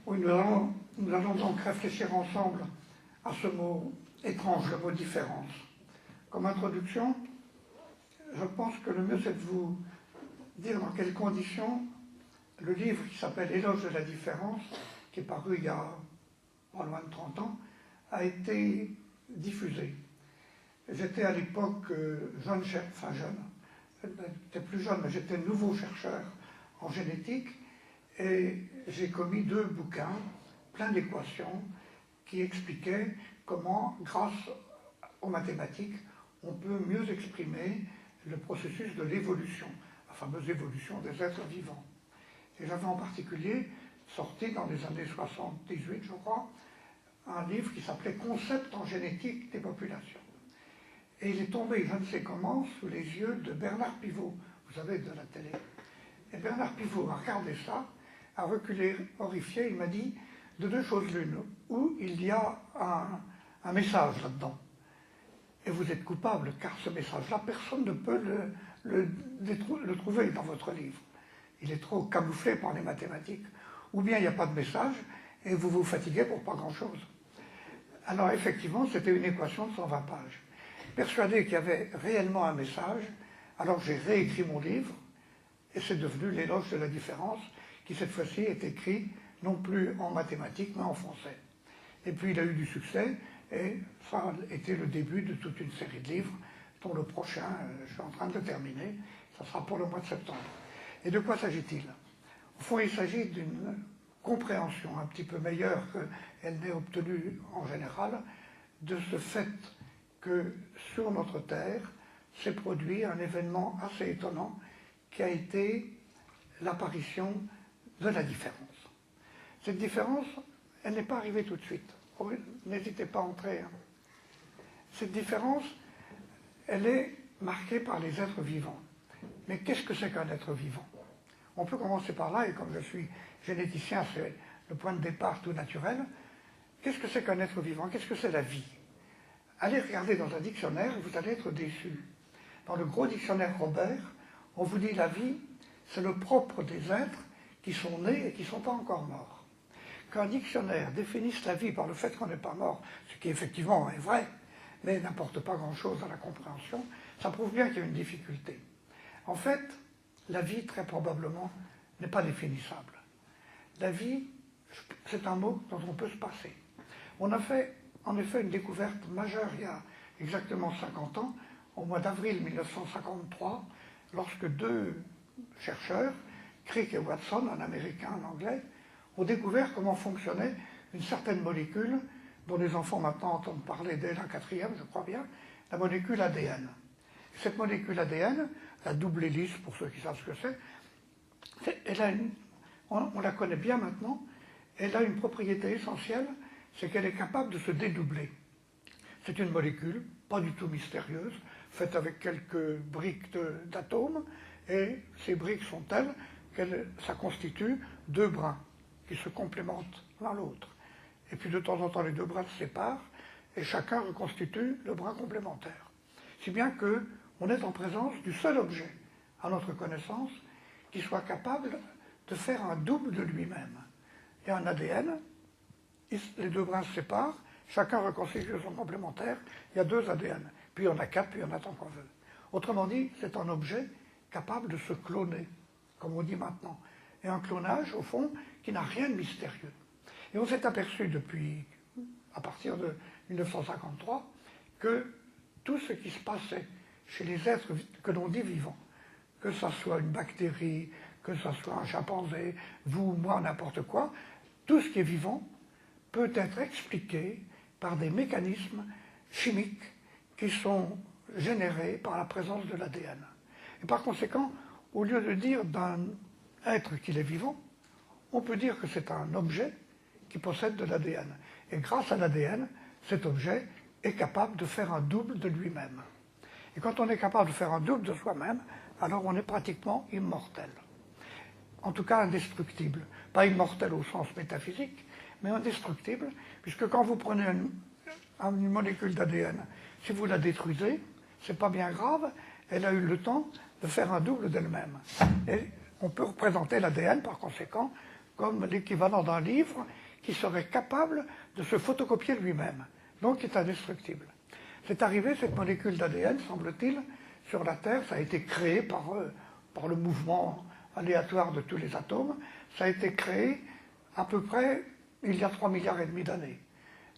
Oui, nous allons donc réfléchir ensemble à ce mot étrange, le mot différence. Comme introduction, je pense que le mieux c'est de vous dire dans quelles conditions le livre qui s'appelle Éloge de la différence, qui est paru il y a pas loin de 30 ans, a été diffusé. J'étais à l'époque j'étais plus jeune, mais j'étais nouveau chercheur en génétique, et j'ai commis 2 bouquins, plein d'équations, qui expliquaient comment, grâce aux mathématiques, on peut mieux exprimer le processus de l'évolution, la fameuse évolution des êtres vivants. Et j'avais en particulier sorti dans les années 78, je crois, un livre qui s'appelait Concept en génétique des populations. Et il est tombé, je ne sais comment, sous les yeux de Bernard Pivot, vous savez, de la télé. Et Bernard Pivot a regardé ça, a reculé horrifié, il m'a dit, de 2 choses l'une, où il y a un message là-dedans. Et vous êtes coupable, car ce message-là, personne ne peut le trouver dans votre livre. Il est trop camouflé par les mathématiques. Ou bien il n'y a pas de message, et vous vous fatiguez pour pas grand-chose. Alors effectivement, c'était une équation de 120 pages. Persuadé qu'il y avait réellement un message, alors j'ai réécrit mon livre, et c'est devenu L'éloge de la différence, qui cette fois-ci est écrit non plus en mathématiques, mais en français. Et puis il a eu du succès, et ça a été le début de toute une série de livres, dont le prochain, je suis en train de le terminer, ça sera pour le mois de septembre. Et de quoi s'agit-il? Au fond, il s'agit d'une compréhension un petit peu meilleure qu'elle n'est obtenue en général, de ce fait que sur notre Terre s'est produit un événement assez étonnant qui a été l'apparition de la différence. Cette différence, elle n'est pas arrivée tout de suite. N'hésitez pas à entrer. Cette différence, elle est marquée par les êtres vivants. Mais qu'est-ce que c'est qu'un être vivant? On peut commencer par là, et comme je suis généticien, c'est le point de départ tout naturel. Qu'est-ce que c'est qu'un être vivant? Qu'est-ce que c'est la vie? Allez regarder dans un dictionnaire et vous allez être déçus. Dans le gros dictionnaire Robert, on vous dit la vie, c'est le propre des êtres qui sont nés et qui ne sont pas encore morts. Qu'un dictionnaire définisse la vie par le fait qu'on n'est pas mort, ce qui effectivement est vrai, mais n'apporte pas grand-chose à la compréhension, ça prouve bien qu'il y a une difficulté. En fait, la vie, très probablement, n'est pas définissable. La vie, c'est un mot dont on peut se passer. On a fait, en effet, une découverte majeure il y a exactement 50 ans, au mois d'avril 1953, lorsque 2 chercheurs, Crick et Watson, un américain, un anglais, ont découvert comment fonctionnait une certaine molécule dont les enfants maintenant entendent parler dès la 4e, je crois bien, la molécule ADN. Cette molécule ADN, la double hélice pour ceux qui savent ce que c'est, on la connaît bien maintenant, elle a une propriété essentielle, c'est qu'elle est capable de se dédoubler. C'est une molécule, pas du tout mystérieuse, faite avec quelques briques d'atomes, et ces briques sont telles que ça constitue 2 brins qui se complémentent l'un l'autre. Et puis de temps en temps, les 2 brins se séparent, et chacun reconstitue le brin complémentaire. Si bien qu'on est en présence du seul objet, à notre connaissance, qui soit capable de faire un double de lui-même. Il y a un ADN, les 2 brins se séparent, chacun reconstitue son complémentaire, il y a 2 ADN. Puis il y en a 4, puis il y en a tant qu'on veut. Autrement dit, c'est un objet capable de se cloner, comme on dit maintenant. Et un clonage, au fond, qui n'a rien de mystérieux. Et on s'est aperçu depuis, à partir de 1953, que tout ce qui se passait chez les êtres que l'on dit vivants, que ce soit une bactérie, que ce soit un chimpanzé, vous, moi, n'importe quoi, tout ce qui est vivant peut être expliqué par des mécanismes chimiques qui sont générés par la présence de l'ADN. Et par conséquent, au lieu de dire d'un être qu'il est vivant, on peut dire que c'est un objet qui possède de l'ADN. Et grâce à l'ADN, cet objet est capable de faire un double de lui-même. Et quand on est capable de faire un double de soi-même, alors on est pratiquement immortel. En tout cas indestructible. Pas immortel au sens métaphysique, mais indestructible, puisque quand vous prenez une molécule d'ADN, si vous la détruisez, c'est pas bien grave, elle a eu le temps de faire un double d'elle-même. Et on peut représenter l'ADN, par conséquent, comme l'équivalent d'un livre qui serait capable de se photocopier lui-même, donc qui est indestructible. C'est arrivé, cette molécule d'ADN, semble-t-il, sur la Terre, ça a été créé par le mouvement aléatoire de tous les atomes, ça a été créé à peu près il y a 3,5 milliards d'années.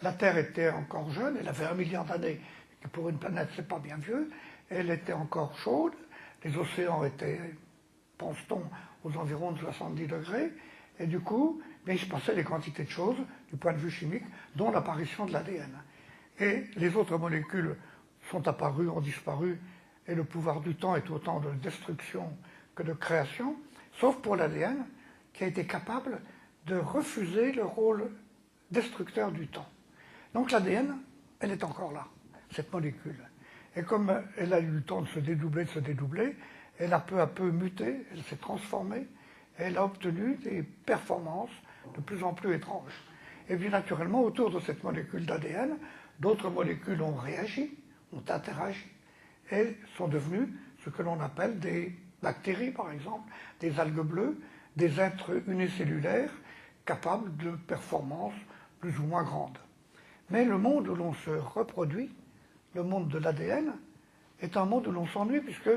La Terre était encore jeune, elle avait 1 milliard d'années, qui pour une planète c'est pas bien vieux, elle était encore chaude, les océans étaient, pense-t-on, aux environs de 70 degrés, et du coup, il se passait des quantités de choses du point de vue chimique, dont l'apparition de l'ADN. Et les autres molécules sont apparues, ont disparu, et le pouvoir du temps est autant de destruction que de création, sauf pour l'ADN, qui a été capable de refuser le rôle destructeur du temps. Donc l'ADN, elle est encore là, cette molécule. Et comme elle a eu le temps de se dédoubler, elle a peu à peu muté, elle s'est transformée, et elle a obtenu des performances de plus en plus étranges. Et puis naturellement, autour de cette molécule d'ADN, d'autres molécules ont réagi, ont interagi, et sont devenues ce que l'on appelle des bactéries, par exemple, des algues bleues, des êtres unicellulaires capables de performances plus ou moins grandes. Mais le monde où l'on se reproduit, le monde de l'ADN, est un monde où l'on s'ennuie, puisque,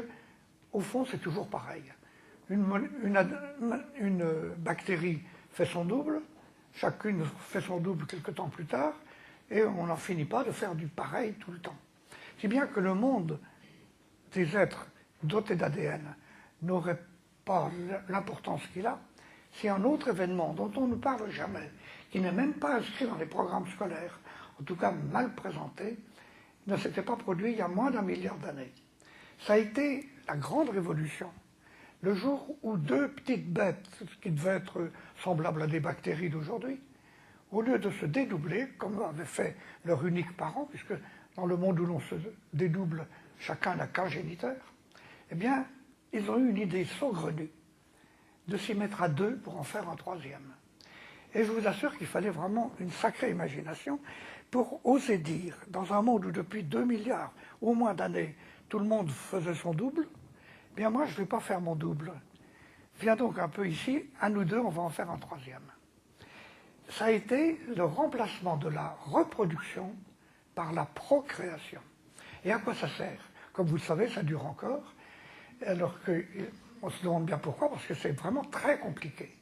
au fond, c'est toujours pareil. Une bactérie fait son double, chacune fait son double quelque temps plus tard, et on n'en finit pas de faire du pareil tout le temps. Si bien que le monde des êtres dotés d'ADN n'aurait pas l'importance qu'il a, si un autre événement dont on ne parle jamais, qui n'est même pas inscrit dans les programmes scolaires, en tout cas mal présenté, ne s'était pas produit il y a moins d'1 milliard d'années. Ça a été la grande révolution. Le jour où deux petites bêtes, qui devaient être semblables à des bactéries d'aujourd'hui, au lieu de se dédoubler, comme avait fait leur unique parent, puisque dans le monde où l'on se dédouble, chacun n'a qu'un géniteur, eh bien, ils ont eu une idée saugrenue de s'y mettre à deux pour en faire un troisième. Et je vous assure qu'il fallait vraiment une sacrée imagination pour oser dire, dans un monde où depuis 2 milliards au moins d'années, tout le monde faisait son double, eh bien moi je ne vais pas faire mon double. Viens donc un peu ici, à nous deux, on va en faire un troisième. Ça a été le remplacement de la reproduction par la procréation. Et à quoi ça sert? Comme vous le savez, ça dure encore, alors qu'on se demande bien pourquoi, parce que c'est vraiment très compliqué.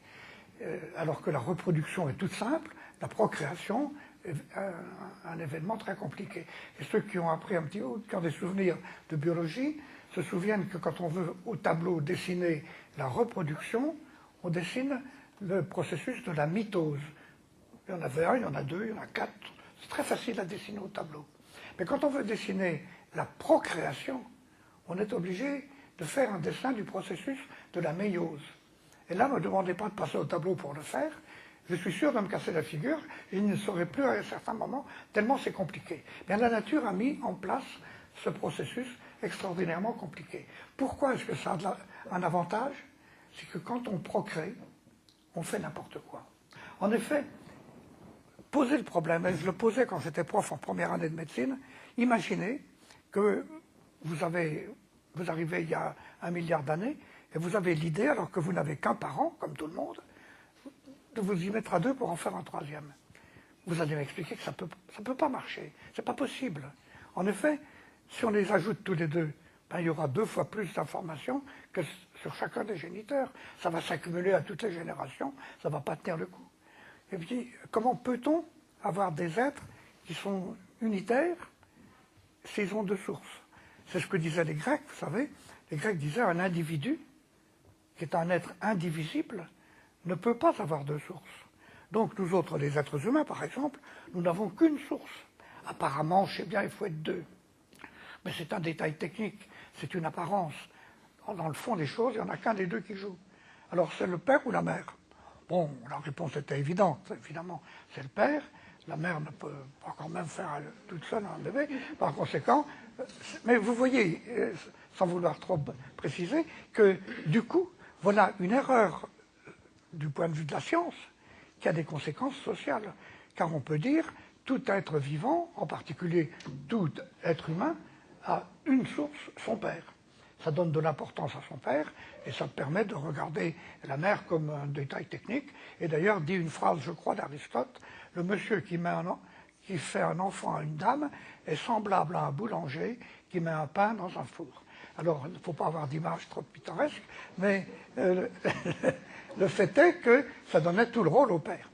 Alors que la reproduction est toute simple, la procréation est un événement très compliqué. Et ceux qui ont appris un petit peu, qui ont des souvenirs de biologie, se souviennent que quand on veut au tableau dessiner la reproduction, on dessine le processus de la mitose. Il y en avait un, il y en a deux, il y en a 4. C'est très facile à dessiner au tableau. Mais quand on veut dessiner la procréation, on est obligé de faire un dessin du processus de la méiose. Et là, ne me demandez pas de passer au tableau pour le faire. Je suis sûr de me casser la figure. Je ne saurais plus à un certain moment, tellement c'est compliqué. Bien, la nature a mis en place ce processus extraordinairement compliqué. Pourquoi est-ce que ça a un avantage? C'est que quand on procrée, on fait n'importe quoi. En effet, poser le problème, et je le posais quand j'étais prof en première année de médecine, imaginez que vous arrivez il y a 1 milliard d'années, et vous avez l'idée, alors que vous n'avez qu'un parent, comme tout le monde, de vous y mettre à deux pour en faire un troisième. Vous allez m'expliquer que ça peut pas marcher, c'est pas possible. En effet, si on les ajoute tous les deux, ben, il y aura 2 fois plus d'informations que sur chacun des géniteurs. Ça va s'accumuler à toutes les générations, ça ne va pas tenir le coup. Et puis, comment peut-on avoir des êtres qui sont unitaires s'ils ont 2 sources? C'est ce que disaient les Grecs, vous savez. Les Grecs disaient un individu, qui est un être indivisible, ne peut pas avoir 2 sources. Donc nous autres, les êtres humains, par exemple, nous n'avons qu'une source. Apparemment, je sais bien, il faut être 2. Mais c'est un détail technique, c'est une apparence. Dans le fond des choses, il n'y en a qu'un des 2 qui joue. Alors c'est le père ou la mère? Bon, la réponse était évidente, évidemment, c'est le père. La mère ne peut pas quand même faire toute seule un bébé. Par conséquent, mais vous voyez, sans vouloir trop préciser, que du coup, voilà une erreur du point de vue de la science qui a des conséquences sociales. Car on peut dire, tout être vivant, en particulier tout être humain, a une source, son père. ça donne de l'importance à son père, et ça permet de regarder la mère comme un détail technique. Et d'ailleurs, dit une phrase, je crois, d'Aristote, le monsieur qui fait un enfant à une dame est semblable à un boulanger qui met un pain dans un four. Alors, il ne faut pas avoir d'image trop pittoresque, mais le fait est que ça donnait tout le rôle au père.